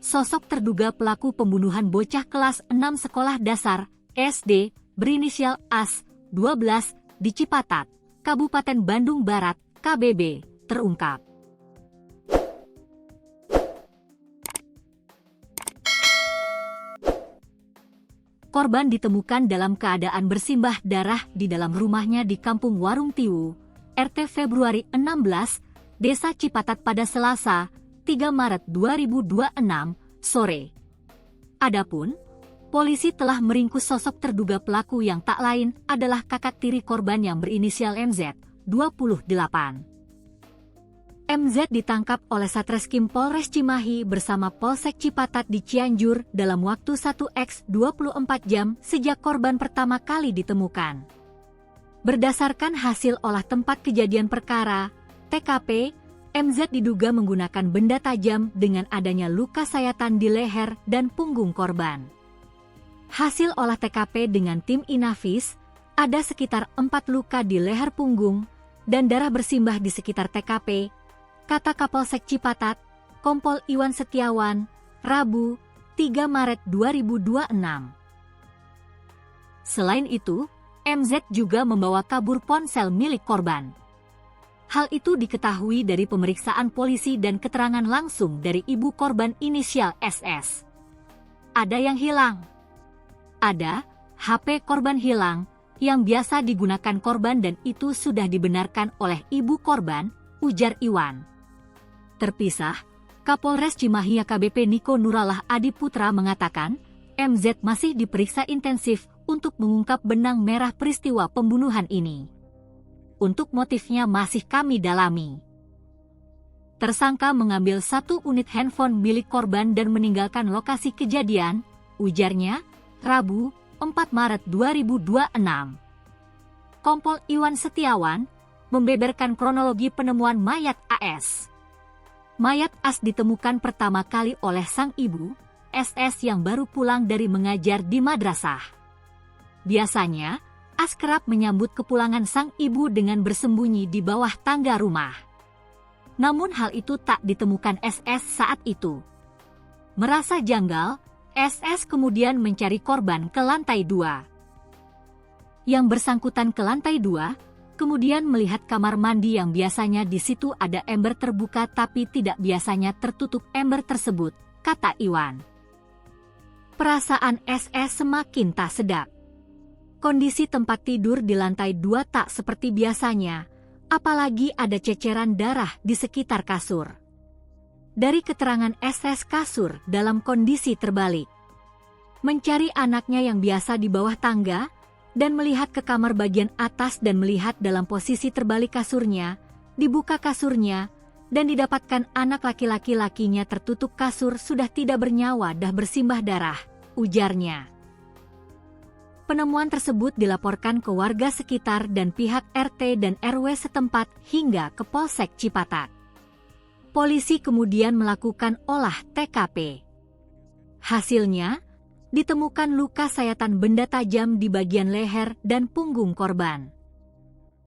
sosok terduga pelaku pembunuhan bocah kelas 6 sekolah dasar, SD, berinisial AS, 12, di Cipatat, Kabupaten Bandung Barat, KBB, terungkap. Korban ditemukan dalam keadaan bersimbah darah di dalam rumahnya di Kampung Warung Tiwu, RT Februari 16, Desa Cipatat pada Selasa, 3 Maret 2026, sore. Adapun, polisi telah meringkus sosok terduga pelaku yang tak lain adalah kakak tiri korban yang berinisial MZ, 28. MZ ditangkap oleh Satreskrim Polres Cimahi bersama Polsek Cipatat di Cianjur dalam waktu 1x24 jam sejak korban pertama kali ditemukan. Berdasarkan hasil olah tempat kejadian perkara, TKP, MZ diduga menggunakan benda tajam dengan adanya luka sayatan di leher dan punggung korban. Hasil olah TKP dengan tim Inavis, ada sekitar 4 luka di leher punggung dan darah bersimbah di sekitar TKP, kata Kapolsek Cipatat, Kompol Iwan Setiawan, Rabu, 3 Maret 2026. Selain itu, MZ juga membawa kabur ponsel milik korban. Hal itu diketahui dari pemeriksaan polisi dan keterangan langsung dari ibu korban inisial SS. Ada yang hilang. Ada HP korban hilang yang biasa digunakan korban dan itu sudah dibenarkan oleh ibu korban, ujar Iwan. Terpisah, Kapolres Cimahi AKBP Niko Nurallah Adiputra mengatakan, MZ masih diperiksa intensif untuk mengungkap benang merah peristiwa pembunuhan ini. Untuk motifnya masih kami dalami. Tersangka mengambil 1 unit handphone milik korban dan meninggalkan lokasi kejadian, ujarnya, Rabu, 4 Maret 2026. Kompol Iwan Setiawan membeberkan kronologi penemuan mayat AS. Mayat AS ditemukan pertama kali oleh sang ibu, SS yang baru pulang dari mengajar di madrasah. Biasanya, AS kerap menyambut kepulangan sang ibu dengan bersembunyi di bawah tangga rumah. Namun hal itu tak ditemukan SS saat itu. Merasa janggal, SS kemudian mencari korban ke lantai 2. Yang bersangkutan ke lantai 2, kemudian melihat kamar mandi yang biasanya di situ ada ember terbuka tapi tidak biasanya tertutup ember tersebut, kata Iwan. Perasaan SS semakin tak sedap. Kondisi tempat tidur di lantai 2 tak seperti biasanya, apalagi ada ceceran darah di sekitar kasur. Dari keterangan SS, kasur dalam kondisi terbalik. Mencari anaknya yang biasa di bawah tangga, dan melihat ke kamar bagian atas dan melihat dalam posisi terbalik kasurnya, dibuka kasurnya, dan didapatkan anak laki-lakinya tertutup kasur sudah tidak bernyawa dah bersimbah darah, ujarnya. Penemuan tersebut dilaporkan ke warga sekitar dan pihak RT dan RW setempat hingga ke Polsek Cipatat. Polisi kemudian melakukan olah TKP. Hasilnya, ditemukan luka sayatan benda tajam di bagian leher dan punggung korban.